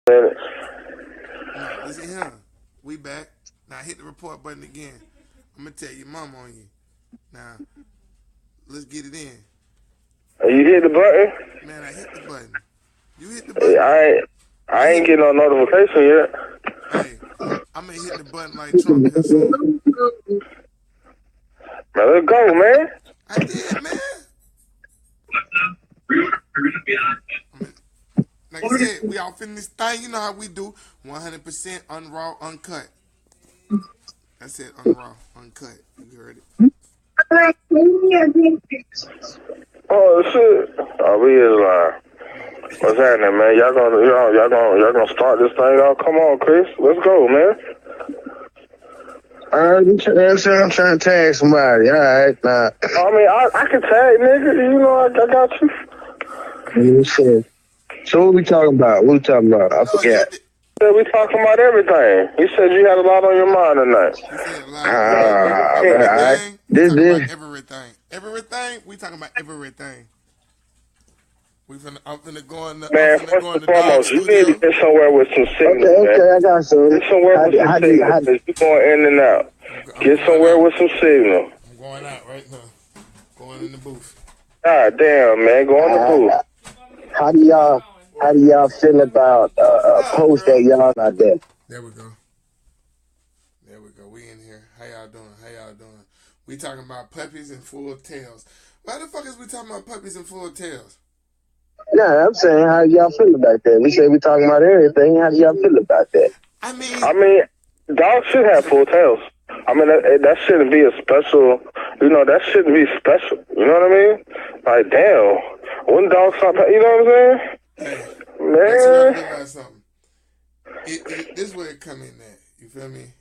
No, listen here. We back. Now hit the report button again. I'm gonna tell your mom on you. Now, let's get it in. You hit the button? Man, I hit the button. You hit the Hey, button? I ain't getting no notification yet. Hey, I'm gonna hit the button like Trump here soon. Now let's go, man. I did, man. Like I said, we all finna this thing. You know how we do. 100% unraw, uncut. That's it, unraw, uncut. You heard it. Oh shit! Oh, we is live. What's happening, man? Y'all gonna start this thing off? Come on, Chris. Let's go, man. I'm trying to tag somebody. All right, nah. I mean, I can tag, nigga. You know, I got you. So what we talking about? I forget. We talking about everything. You said you had a lot on your mind tonight. You said a lot. Everything. We talking about everything. Everything. We talking about everything. I'm finna go in the. Man, first and foremost, you need to get somewhere with some signal. Okay, I got some. Get somewhere with some signal. You going in and out. Get somewhere with some signal. I'm going out right now. Going in the booth. God damn, man, go in the booth. How do y'all feel about a post that y'all not there? There we go. We in here. How y'all doing? We talking about puppies and full tails. Why the fuck is we talking about puppies and full tails? Yeah, I'm saying, how do y'all feel about that? We say we talking about everything. How do y'all feel about that? I mean, dogs should have full tails. I mean, that shouldn't be a special. You know, that shouldn't be special. You know what I mean? Like, damn, when dogs stop, you know what I'm saying? Hey, man, you gotta realize something. This is where it come in at. You feel me?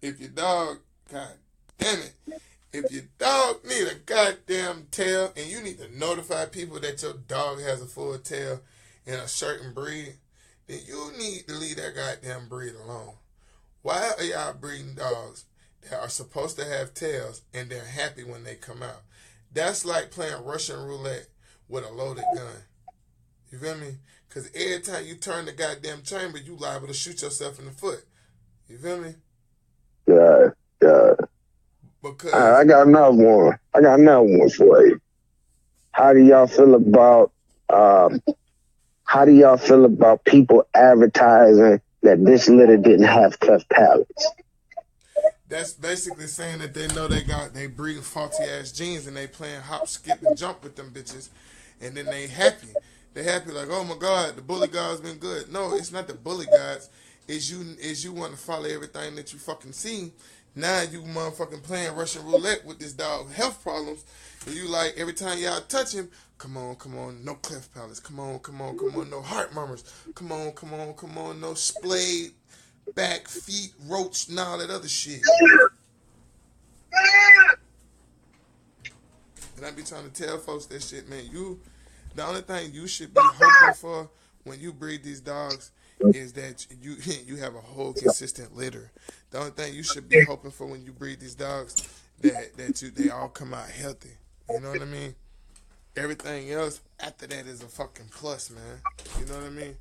If your dog, god damn it, if your dog need a goddamn tail and you need to notify people that your dog has a full tail in a certain breed, then you need to leave that goddamn breed alone. Why are y'all breeding dogs that are supposed to have tails and they're happy when they come out? That's like playing Russian roulette with a loaded gun. You feel me? Because every time you turn the goddamn chamber, you liable to shoot yourself in the foot. You feel me? Yeah. Because I got another one for you. How do y'all feel about people advertising that this litter didn't have cleft palates? that's basically saying that they know they breed faulty ass genes and they playing hop, skip, and jump with them bitches, and then they happy. They happy like, oh my god, the bully god's been good. No, it's not the bully gods. Is you want to follow everything that you fucking see. Now you motherfucking playing Russian roulette with this dog health problems. And you like every time y'all touch him, come on, no cleft palates. Come on, no heart murmurs. Come on, no splayed back, feet, roach, and all that other shit. And I be trying to tell folks that shit, man. The only thing you should be hoping for when you breed these dogs is that you have a whole consistent litter. The only thing you should be hoping for when you breed these dogs they all come out healthy. You know what I mean? Everything else after that is a fucking plus, man. You know what I mean?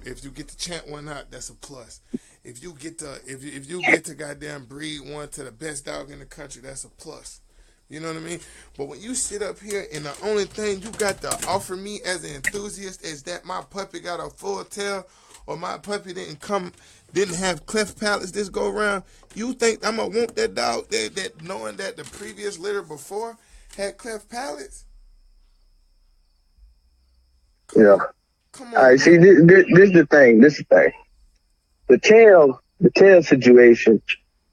If you get the champ one out, that's a plus. If you get to goddamn breed one to the best dog in the country, that's a plus. You know what I mean? But when you sit up here and the only thing you got to offer me as an enthusiast is that my puppy got a full tail or my puppy didn't have cleft palates this go around, you think I'm going to want that dog that knowing that the previous litter before had cleft palates? Yeah. Come on. All right, see, this is the thing. The tail situation,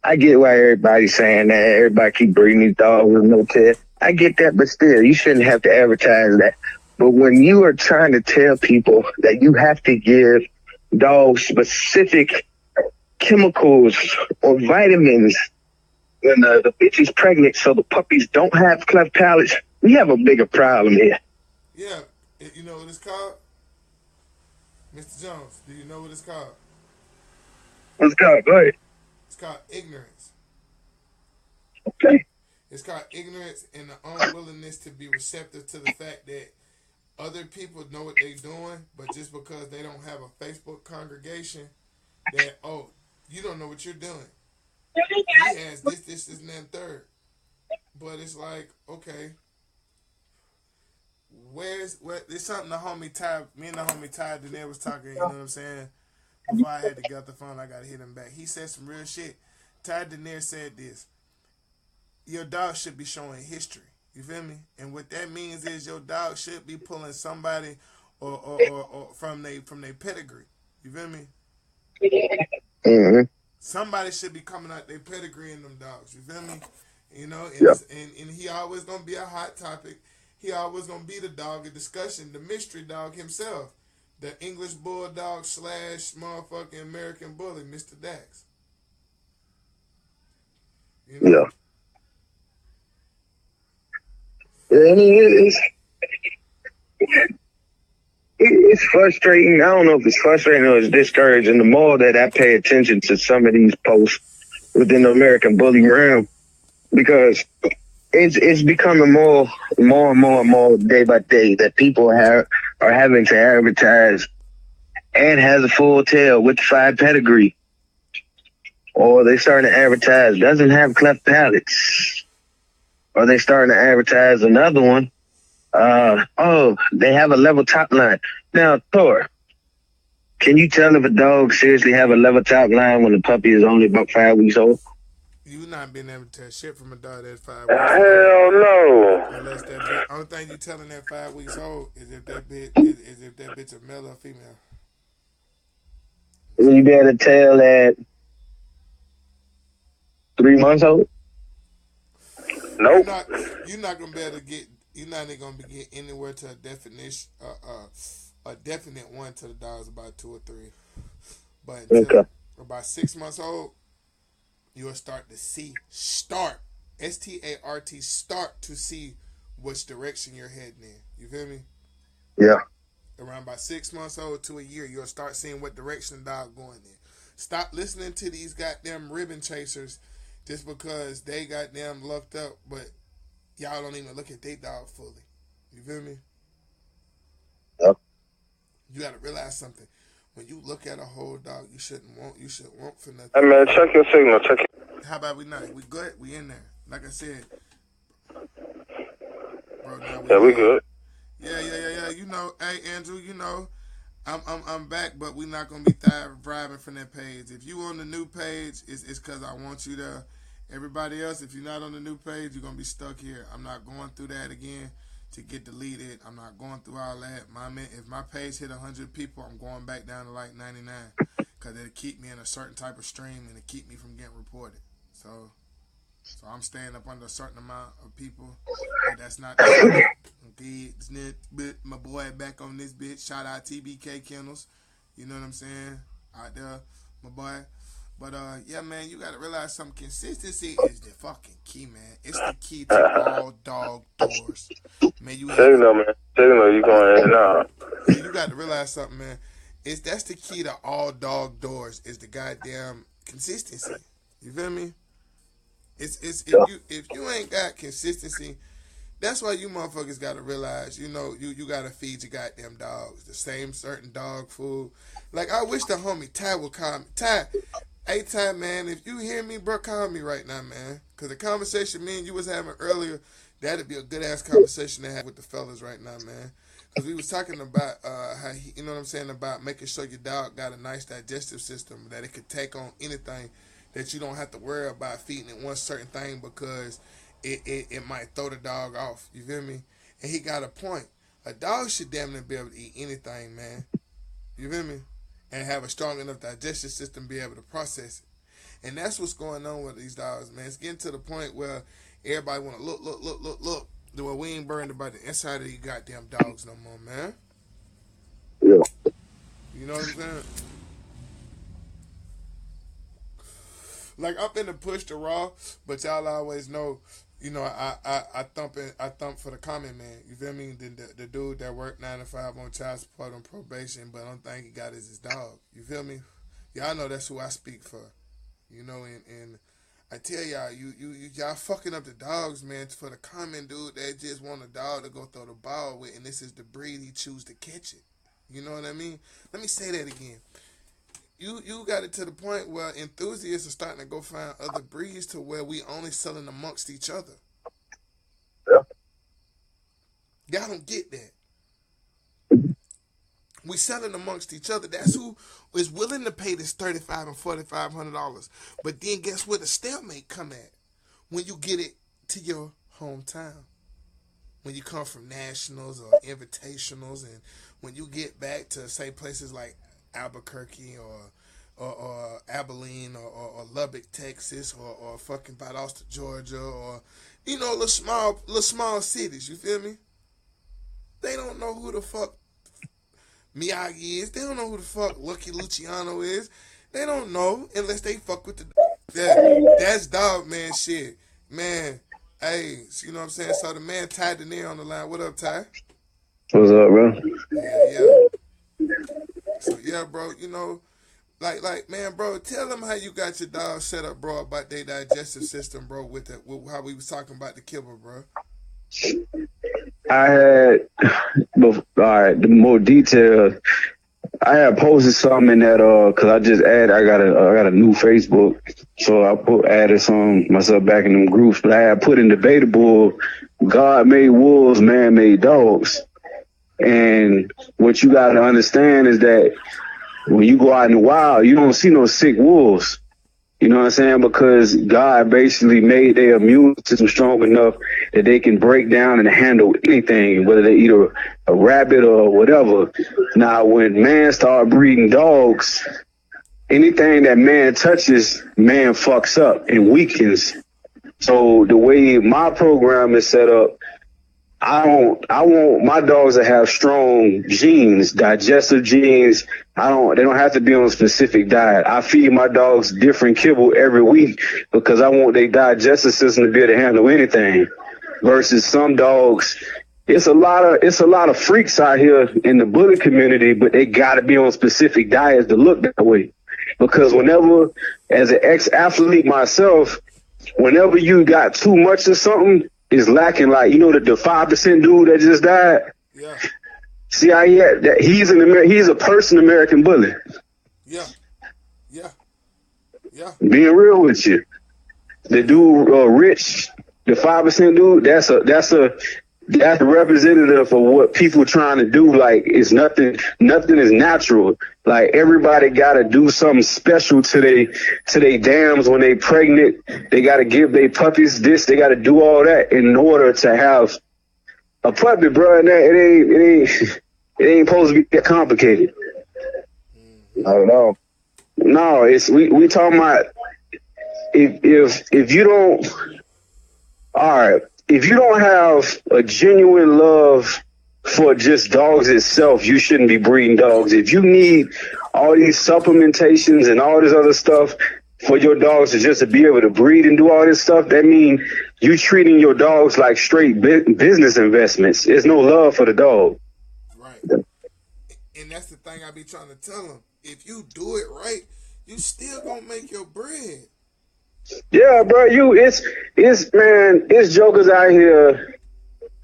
I get why everybody's saying that. Everybody keep breeding these dogs with no tail. I get that, but still, you shouldn't have to advertise that. But when you are trying to tell people that you have to give dogs specific chemicals or vitamins when the bitch is pregnant so the puppies don't have cleft palates, we have a bigger problem here. Yeah. You know what it's called? Mr. Jones, do you know what it's called? What's called? Go ahead. It's called ignorance. Okay. It's called ignorance and the unwillingness to be receptive to the fact that other people know what they doing, but just because they don't have a Facebook congregation, that you don't know what you're doing. He has this, and that, third. But it's like, okay, where? It's something the homie Ty, me and the homie Ty Deener was talking. You know what I'm saying? Before I had to get off the phone, I gotta hit him back. He said some real shit. Ty Deener said this: your dog should be showing history. You feel me? And what that means is your dog should be pulling somebody or from their pedigree. You feel me? Mm-hmm. Somebody should be coming out their pedigree in them dogs. You feel me? You know, Yeah. and he always gonna be a hot topic. He always gonna be the dog of discussion, the mystery dog himself, the English bulldog / motherfucking American bully, Mr. Dax. You know? Yeah. I mean, it's frustrating. I don't know if it's frustrating or it's discouraging. The more that I pay attention to some of these posts within the American bully realm, because it's becoming more and more day by day that people are having to advertise and has a full tail with 5 pedigree, or they starting to advertise doesn't have cleft palates, or they starting to advertise another one. They have a level top line. Now, Thor, can you tell if a dog seriously have a level top line when the puppy is only about 5 weeks old? You not been able to tell shit from a dog that's 5 weeks old. Hell no. Unless that bitch, only thing you telling that 5 weeks old is if that bitch a male or female. Will you be able to tell at 3 months old? Nope. You're not gonna be able to get. You're not gonna be get anywhere to a definition, a definite one to the dogs about 2 or 3. But until about 6 months old, you'll start to see start to see which direction you're heading in. You feel me? Yeah. Around about 6 months old to a year, you'll start seeing what direction the dog going in. Stop listening to these goddamn ribbon chasers just because they goddamn lucked up, but y'all don't even look at their dog fully. You feel me? Yep. You gotta realize something. When you look at a whole dog, you shouldn't want for nothing. Hey man, check your signal. Check it. How about we not? We good? We in there. Like I said. Bro, now We good. Yeah. You know, hey Andrew, you know, I'm back, but we're not gonna be thriving from that page. If you on the new page, it's cause I want you to. Everybody else, if you're not on the new page, you're gonna be stuck here. I'm not going through that again to get deleted. I'm not going through all that. If my page hit 100 people, I'm going back down to like 99 because it'll keep me in a certain type of stream and it keep me from getting reported. So I'm staying up under a certain amount of people. But that's not the okay. My boy back on this bitch. Shout out TBK Kennels. You know what I'm saying? Out there, my boy. But yeah, man, you gotta realize something. Consistency is the fucking key, man. It's the key to all dog doors. Man, Signal, man. Signal, you going in and out. You gotta realize something, man. That's the key to all dog doors is the goddamn consistency. You feel me? If you ain't got consistency, that's why you motherfuckers gotta realize, you know, you gotta feed your goddamn dogs the same certain dog food. Like I wish the homie Ty would call me. Ty, hey Ty, man, if you hear me, bro, call me right now, man. Cause the conversation me and you was having earlier, that'd be a good ass conversation to have with the fellas right now, man. Cause we was talking about how you know what I'm saying, about making sure your dog got a nice digestive system that it could take on anything, that you don't have to worry about feeding it one certain thing because it might throw the dog off. You feel me? And he got a point. A dog should damn near be able to eat anything, man. You feel me? And have a strong enough digestive system to be able to process it. And that's what's going on with these dogs, man. It's getting to the point where everybody want to look. Well, we ain't worried about the inside of these goddamn dogs no more, man. Yeah. You know what I'm saying? Like I'm finna push the raw, but y'all always know, you know, I thump for the comment man. You feel me? The dude that worked 9 to 5 on child support on probation, but the only thing he got is his dog. You feel me? Y'all know that's who I speak for. You know, and I tell y'all, y'all fucking up the dogs, man. For the common dude that just want a dog to go throw the ball with, and this is the breed he choose to catch it. You know what I mean? Let me say that again. You got it to the point where enthusiasts are starting to go find other breeds to where we only selling amongst each other. Yeah. Y'all don't get that. We selling amongst each other. That's who is willing to pay this $3,500 and $4,500. But then guess where the stalemate come at? When you get it to your hometown. When you come from nationals or invitationals, and when you get back to say places like Albuquerque or Abilene or Lubbock, Texas, or fucking Valdosta, Georgia, or little small cities. You feel me? They don't know who the fuck Miyagi is. They don't know who the fuck Lucky Luciano is. They don't know unless they fuck with that's dog man shit. Man, hey, you know what I'm saying? So the man Ty Deener on the line. What up, Ty? What's up, bro? Yeah. So yeah, bro, like man, bro, tell them how you got your dog set up, bro, about their digestive system, bro, with how we was talking about the kibble, bro. I had, all right, the more details. I had posted something in that, cause I just I got a new Facebook, so I added some myself back in them groups. But I had put in debatable, God made wolves, man made dogs, and what you got to understand is that when you go out in the wild, you don't see no sick wolves. You know what I'm saying? Because God basically made their immune system strong enough that they can break down and handle anything, whether they eat a rabbit or whatever. Now, when man start breeding dogs, anything that man touches, man fucks up and weakens. So the way my program is set up, I want my dogs to have strong genes, digestive genes. They don't have to be on a specific diet. I feed my dogs different kibble every week because I want their digestive system to be able to handle anything. Versus some dogs, it's a lot of freaks out here in the bully community, but they gotta be on specific diets to look that way. Because whenever, as an ex-athlete myself, whenever you got too much of something, is lacking, like, the 5% dude that just died. Yeah. See how he's a person American bully. Yeah. Being real with you, the dude Rich, the 5% dude, that's a representative of what people trying to do. Like, it's nothing is natural. Like, everybody got to do something special to they dams when they pregnant. They got to give their puppies this. They got to do all that in order to have a puppy, bro. And it ain't supposed to be that complicated. I don't know. No, we talking about if you don't. All right. If you don't have a genuine love for just dogs itself, you shouldn't be breeding dogs. If you need all these supplementations and all this other stuff for your dogs to be able to breed and do all this stuff, that means you treating your dogs like straight business investments. There's no love for the dog. Right. And that's the thing I be trying to tell them. If you do it right, you still gonna make your bread. Yeah, bro, it's jokers out here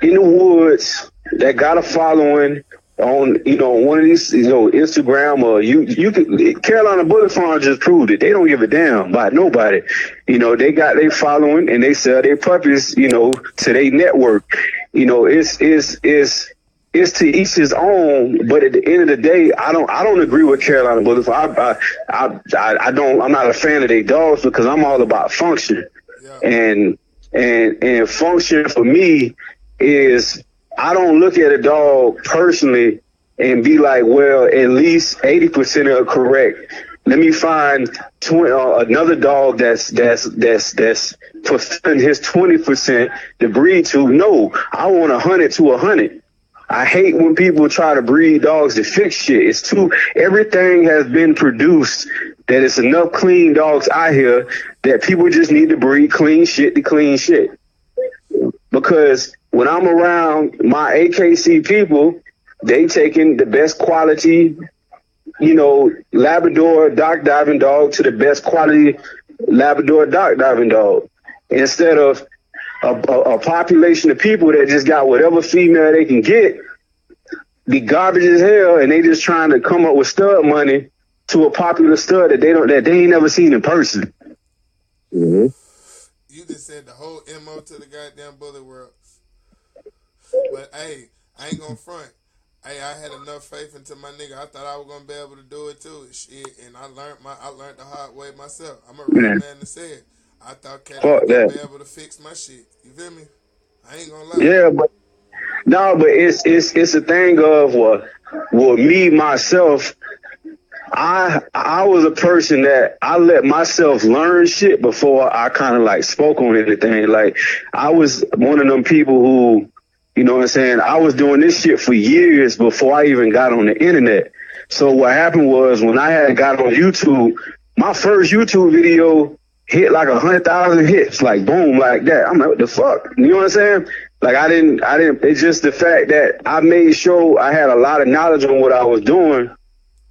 in the woods that got a following on, one of these, Instagram, or you could, Carolina Bullet Farm just proved it. They don't give a damn about nobody. They got their following and they sell their puppies, to their network. It's to each his own, but at the end of the day, I don't agree with Carolina Bullet Farm. I'm not a fan of their dogs because I'm all about function. Yeah. And function for me is, I don't look at a dog personally and be like, well, at least 80% are correct. Let me find another dog that's fulfilling his 20% to breed to. No, I want 100 to 100. I hate when people try to breed dogs to fix shit. Everything has been produced that it's enough clean dogs out here that people just need to breed clean shit to clean shit. Because when I'm around my AKC people, they taking the best quality, Labrador, dock diving dog to the best quality Labrador diving dog, instead of a population of people that just got whatever female they can get, be garbage as hell, and they just trying to come up with stud money to a popular stud that they ain't never seen in person. Mm-hmm. You just said the whole MO to the goddamn bully world. But hey, I ain't gonna front. Hey, I had enough faith into my nigga. I thought I was gonna be able to do it too. Shit, and I learned the hard way myself. I'm a real man to say it. I thought Cat was gonna be able to fix my shit. You feel me? I ain't gonna lie. Yeah, but no, but it's a thing of me myself. I was a person that I let myself learn shit before I kind of like spoke on anything. Like I was one of them people who, you know what I'm saying, I was doing this shit for years before I even got on the internet. So what happened was when I had got on YouTube, my first YouTube video hit like 100,000 hits, like boom, like that. I'm like, what the fuck? You know what I'm saying? Like I didn't, it's just the fact that I made sure I had a lot of knowledge on what I was doing,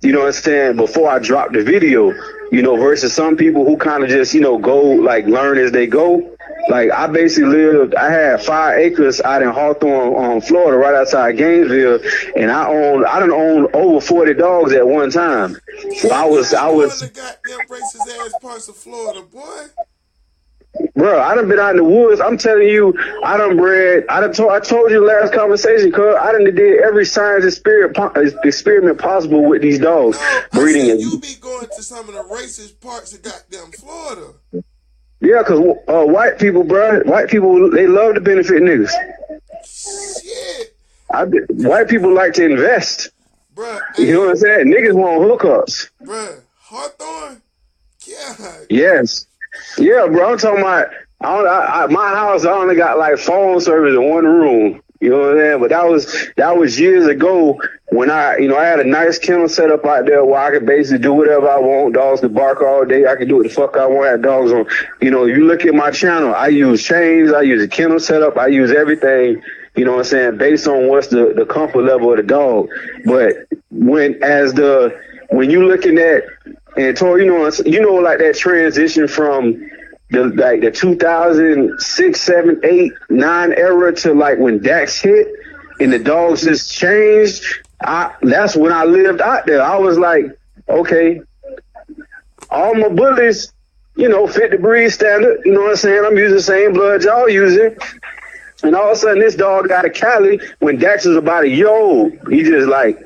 you know what I'm saying, before I dropped the video, you know, versus some people who kind of just, you know, go like learn as they go. Like I basically I had 5 acres out in Hawthorne, Florida, right outside Gainesville, and I done owned over 40 dogs at one time. So I was the goddamn racist ass parts of Florida, boy. Bro, I done been out in the woods. I'm telling you, I told you last conversation, cuz I done did every science experiment possible with these dogs. No, breeding. I said you be going to some of the racist parts of goddamn Florida. Yeah, because white people, they love to benefit niggas. Shit. White people like to invest. Bruh, you know what I'm saying? Niggas want hookups. Bruh, Hawthorne? God. Yes. Yeah, bro, I'm talking about, my house, I only got like phone service in one room. You know what I'm saying? But that was years ago when I had a nice kennel set up out there where I could basically do whatever I want. Dogs could bark all day. I could do what the fuck I want. I had dogs on. You know, you look at my channel, I use chains, I use a kennel setup, I use everything, you know what I'm saying, based on what's the comfort level of the dog. But when you looking at, and Tori, you know, like that transition from the 2006, 7, 8, 9 era to like when Dax hit and the dogs just changed. That's when I lived out there. I was like, okay, all my bullies, you know, fit the breed standard. You know what I'm saying? I'm using the same blood y'all using. And all of a sudden this dog got a Cali when Dax was about a year old. He just like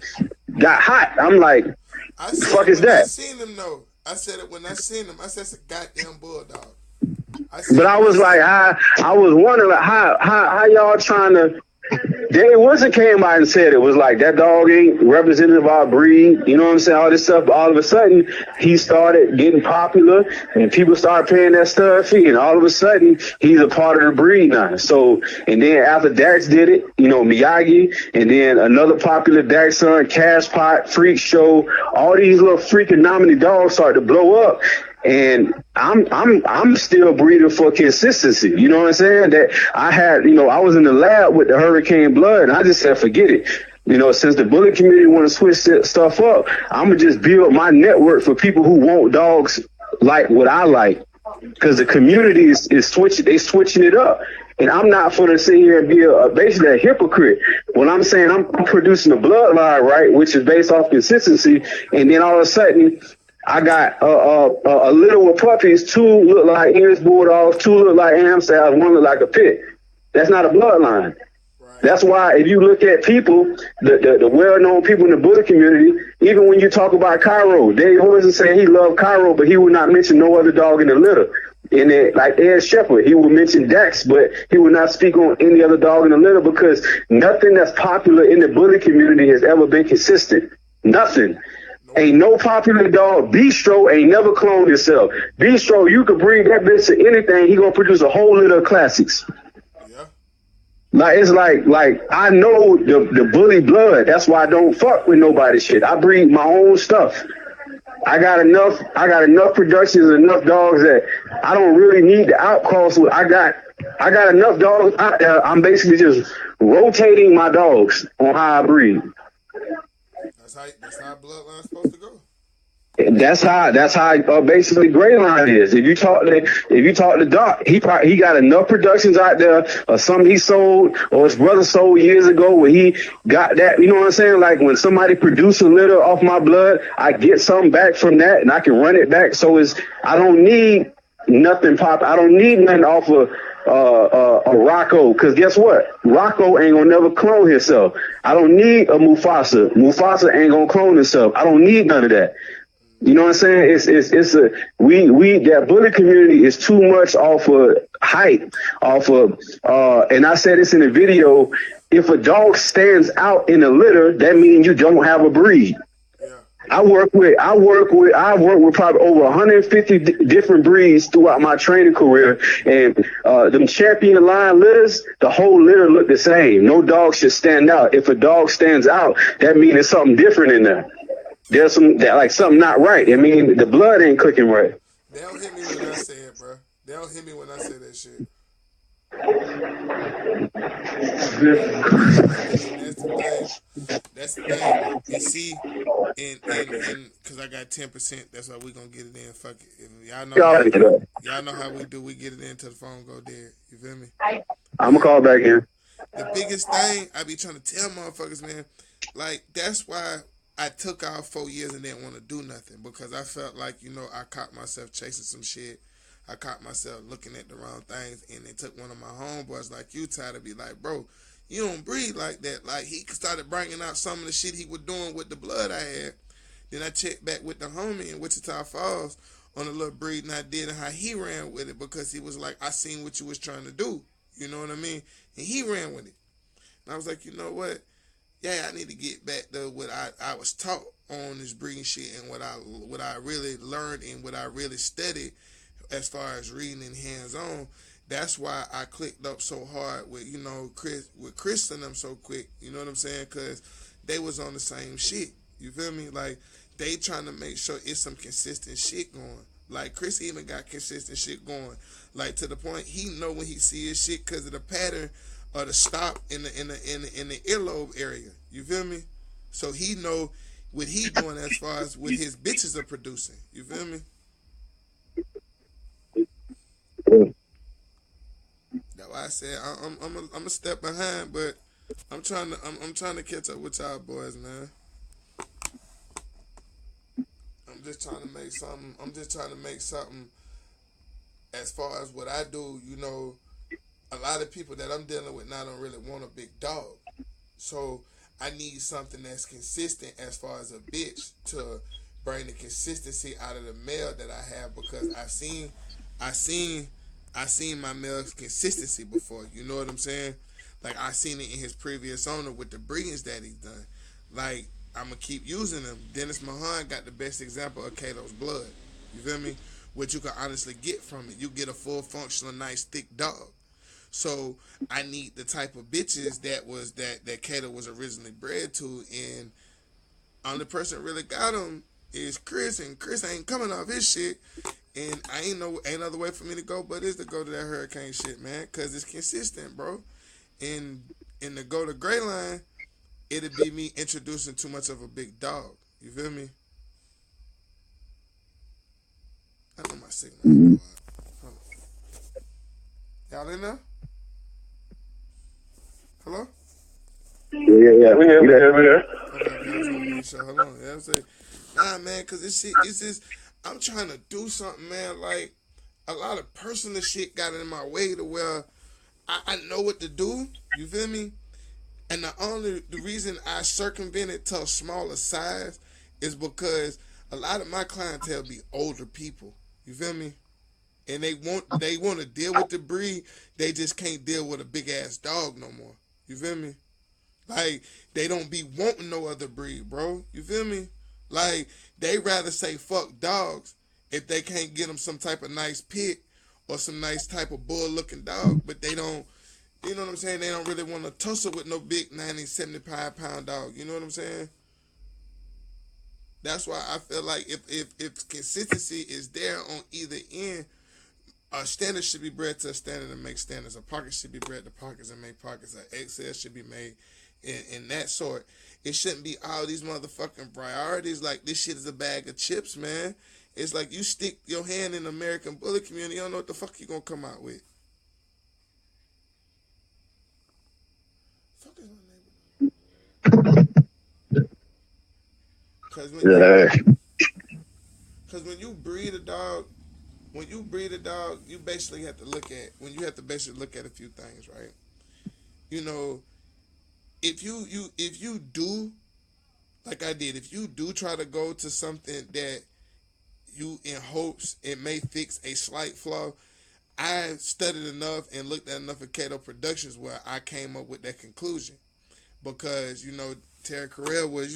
got hot. I'm like, the fuck is that? I seen him though. I said it when I seen him. I said it's a goddamn bulldog. But I was like, I was wondering like, how y'all trying to. Danny Wilson came out and said it was like that dog ain't representative of our breed. You know what I'm saying? All this stuff. All of a sudden, he started getting popular, and people started paying that stud fee. And all of a sudden, he's a part of the breed now. So, and then after Dax did it, you know, Miyagi, and then another popular Dax son, Cash Pot, Freak Show, all these little freaking nominee dogs started to blow up. And I'm still breeding for consistency. You know what I'm saying? That I had, you know, I was in the lab with the Hurricane Blood, and I just said, forget it. You know, since the bully community want to switch stuff up, I'm gonna just build my network for people who want dogs like what I like, because the community is switching. They switching it up. And I'm not for to sit here and be basically a hypocrite. When I'm saying I'm producing a bloodline, right, which is based off consistency, and then all of a sudden, I got a litter with puppies. 2 look like English Bulldogs, 2 look like Amsterdams, 1 look like a pit. That's not a bloodline. Right. That's why if you look at people, the well-known people in the bully community, even when you talk about Cairo, Dave Wilson saying he loved Cairo, but he would not mention no other dog in the litter. And then, like Ed Shepherd, he would mention Dax, but he would not speak on any other dog in the litter because nothing that's popular in the bully community has ever been consistent. Nothing. Ain't no popular dog. Bistro ain't never cloned himself. Bistro, you could bring that bitch to anything. He gonna produce a whole litter of classics. Yeah. Like it's like I know the bully blood. That's why I don't fuck with nobody shit. I breed my own stuff. I got enough productions and enough dogs that I don't really need the outcast. I got enough dogs out there. I'm basically just rotating my dogs on how I breed. That's how bloodline's supposed to go. That's how basically Greyline is. If you talk to Doc, he got enough productions out there, or something he sold, or his brother sold years ago, where he got that. You know what I'm saying? Like when somebody produce a litter off my blood, I get something back from that, and I can run it back. So I don't need nothing pop. I don't need nothing off of a Rocco, because guess what? Rocco ain't gonna never clone himself. I don't need a Mufasa. Mufasa ain't gonna clone himself. I don't need none of that. You know what I'm saying? We that bully community is too much off of hype, off of and I said this in the video. If a dog stands out in a litter, that means you don't have a breed. I work with probably over 150 different breeds throughout my training career, and them champion line litters, the whole litter look the same. No dog should stand out. If a dog stands out, that means there's something different in there. There's something not right. I mean, the blood ain't cooking right. They don't hit me when I say it, bro. They don't hit me when I say that shit. That's the thing. And see, and because I got 10%, that's why we gonna get it in. Fuck it. And y'all know how we do. We get it in till the phone go dead. You feel me? I'm gonna call back in. The biggest thing I be trying to tell motherfuckers, man, like that's why I took off 4 years and didn't want to do nothing, because I felt like, I caught myself chasing some shit. I caught myself looking at the wrong things, and it took one of my homeboys like you, Ty, to be like, bro, you don't breathe like that. Like, he started bringing out some of the shit he was doing with the blood I had. Then I checked back with the homie in Wichita Falls on the little breeding I did and how he ran with it, because he was like, I seen what you was trying to do. You know what I mean? And he ran with it. And I was like, you know what? Yeah, I need to get back to what I was taught on this breeding shit, and what I really learned and what I really studied as far as reading and hands-on. That's why I clicked up so hard with, Chris and them so quick. You know what I'm saying? Because they was on the same shit. You feel me? Like, they trying to make sure it's some consistent shit going. Like, Chris even got consistent shit going. Like, to the point he know when he see his shit because of the pattern or the stop in the earlobe area. You feel me? So he know what he doing as far as what his bitches are producing. You feel me? That's why I said I'm a step behind, but I'm trying to catch up with y'all boys, man. I'm just trying to make something as far as what I do. A lot of people that I'm dealing with now don't really want a big dog. So I need something that's consistent as far as a bitch to bring the consistency out of the male that I have, because I seen my male's consistency before. You know what I'm saying? Like, I seen it in his previous owner with the breedings that he's done. Like, I'm gonna keep using them. Dennis Mahan got the best example of Kato's blood. You feel me? What you can honestly get from it. You get a full functional, nice, thick dog. So I need the type of bitches that Kato was originally bred to, and only person really got him is Chris, and Chris ain't coming off his shit, and ain't other way for me to go but is to go to that hurricane shit, man, because it's consistent, bro. And to go to Gray Line, it'd be me introducing too much of a big dog. You feel me? I know my signal. Y'all in there? Hello? Yeah. We here. Okay, hold on. I'm saying, nah, man, because this shit is just, I'm trying to do something, man. Like, a lot of personal shit got in my way to where I know what to do. You feel me? And the reason I circumvented to a smaller size is because a lot of my clientele be older people. You feel me? And they want to deal with the breed. They just can't deal with a big ass dog no more. You feel me? Like, they don't be wanting no other breed, bro. You feel me? Like, they rather say fuck dogs if they can't get them some type of nice pit or some nice type of bull looking dog, but they don't, you know what I'm saying? They don't really want to tussle with no big 90, 75-pound dog. You know what I'm saying? That's why I feel like if consistency is there on either end, a standard should be bred to a standard and make standards. A pocket should be bred to pockets and make pockets. An XL should be made in that sort. It shouldn't be all these motherfucking priorities. Like, this shit is a bag of chips, man. It's like you stick your hand in the American bully community, you don't know what the fuck you gonna come out with. Fuck is my neighbor? Cause when you breed a dog, you basically have to look at a few things, right? You know, if you do like I did, if you do try to go to something that you in hopes it may fix a slight flaw, I studied enough and looked at enough of Cato Productions where I came up with that conclusion. Because, Terry Carell was,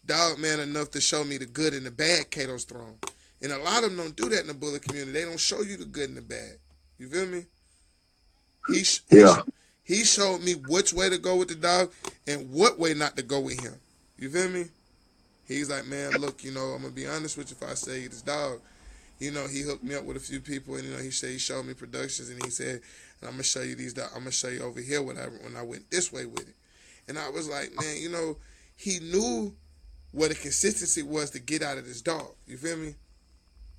dog man enough to show me the good and the bad Cato's thrown. And a lot of them don't do that in the bullet community. They don't show you the good and the bad. You feel me? He showed me which way to go with the dog and what way not to go with him. You feel me? He's like, man, look, I'm going to be honest with you if I say this dog. He hooked me up with a few people and, he showed me productions and he said, and I'm going to show you these dogs. I'm going to show you over here when I went this way with it. And I was like, man, he knew what the consistency was to get out of this dog. You feel me?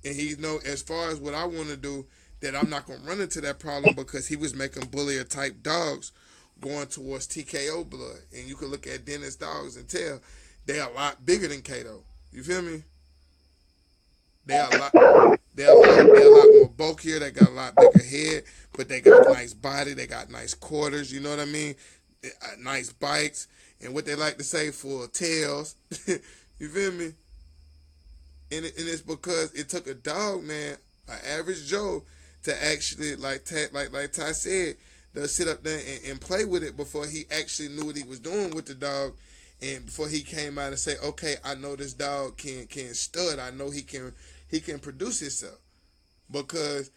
And he as far as what I want to do, that I'm not going to run into that problem because he was making bullier type dogs going towards TKO blood. And you can look at Deener's dogs and tell they're a lot bigger than Cato. You feel me? They're a lot more bulkier. They got a lot bigger head, but they got a nice body. They got nice quarters. You know what I mean? Nice bites. And what they like to say, full tails. You feel me? And it's because it took a dog, man, an average Joe, to actually, like Ty said, to sit up there and play with it before he actually knew what he was doing with the dog. And before he came out and say, okay, I know this dog can stud. I know he can produce himself. Because,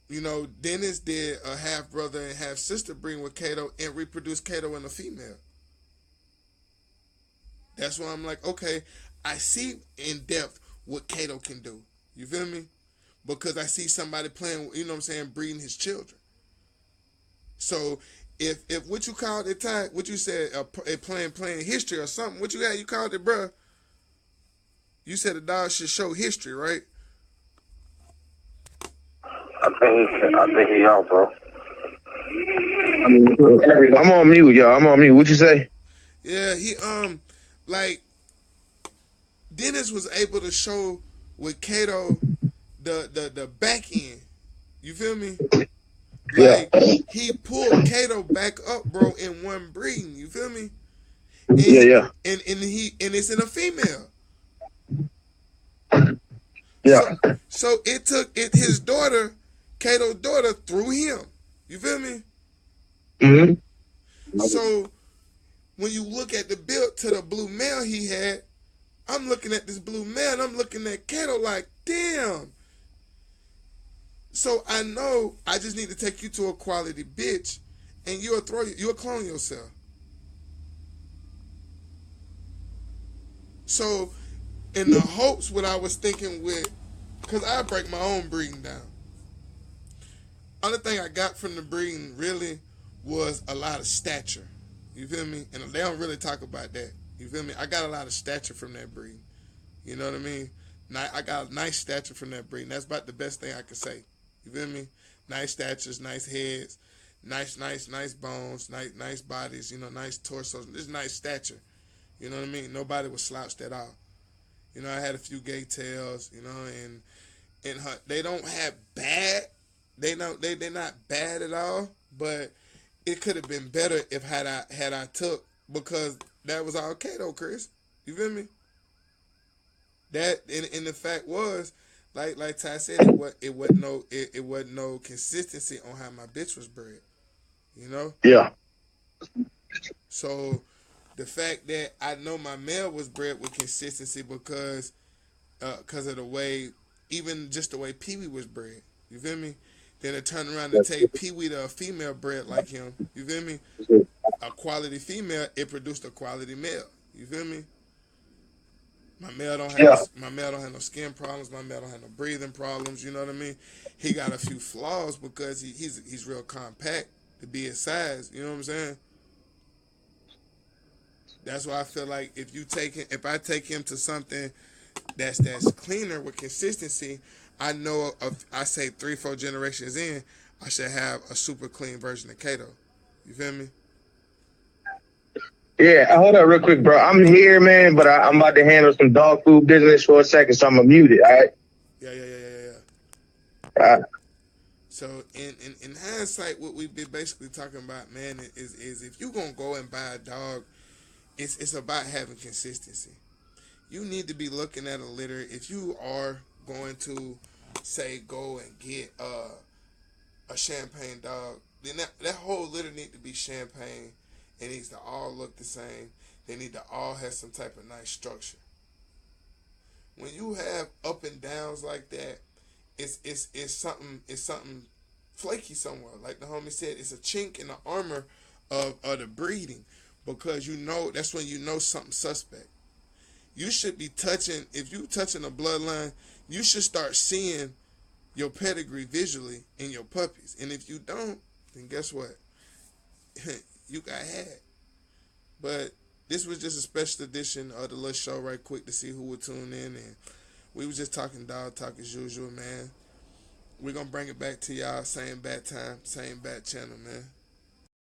Dennis did a half brother and half sister breeding with Cato and reproduced Cato in a female. That's why I'm like, okay, I see in depth what Cato can do. You feel me? Because I see somebody playing, breeding his children. So if what you called it, Ty, what you said, playing history or something, what you called it, bruh? You said a dog should show history, right? I think he out, bro. I'm on mute, y'all. I'm on mute. What you say? Yeah, he Dennis was able to show with Cato the back end. You feel me? Like, he pulled Cato back up, bro, in one breeding. You feel me? And, yeah. And it's in a female. Yeah. So it took his daughter, Cato's daughter, through him. You feel me? Mm-hmm. So when you look at the build to the blue male he had, I'm looking at this blue male and I'm looking at Cato like, damn. So I know I just need to take you to a quality bitch and you'll clone yourself. So in the hopes what I was thinking with, because I break my own breeding down. Only thing I got from the breeding really was a lot of stature. You feel me? And they don't really talk about that. You feel me? I got a lot of stature from that breeding. You know what I mean? I got a nice stature from that breeding. That's about the best thing I could say. You feel me? Nice statures, nice heads, nice bones, nice bodies, nice torsos. Just nice stature. You know what I mean? Nobody was slouched at all. I had a few gay tails, and they don't have bad. They're not bad at all, but it could have been better if had I took, because that was all Cato, Chris. You feel me? That and the fact was, like Ty said, it wasn't no consistency on how my bitch was bred. Yeah. So the fact that I know my male was bred with consistency because of the way, even just the way Pee Wee was bred. You feel me? Then it turned around to take Pee Wee to a female bred like him. You feel me? A quality female, it produced a quality male. You feel me? My male don't have no skin problems. My male don't have no breathing problems. You know what I mean? He got a few flaws because he's real compact to be his size. You know what I'm saying? That's why I feel like if I take him to something that's cleaner with consistency, I know I say 3-4 generations in, I should have a super clean version of Kato. You feel me? Yeah, hold up real quick, bro. I'm here, man, but I'm about to handle some dog food business for a second, so I'm gonna mute it. All right. Yeah. All right. So in hindsight, what we've been basically talking about, man, is if you gonna go and buy a dog, it's about having consistency. You need to be looking at a litter. If you are going to say go and get a champagne dog, then that whole litter need to be champagne. It needs to all look the same. They need to all have some type of nice structure. When you have up and downs like that, it's something flaky somewhere. Like the homie said, it's a chink in the armor of the breeding, because that's when you know something suspect. You should be touching, if you touching a bloodline, you should start seeing your pedigree visually in your puppies. And if you don't, then guess what? You got had. But this was just a special edition of the little show right quick to see who would tune in. And we was just talking dog talk as usual, man. We're going to bring it back to y'all. Same bat time, same bat channel, man.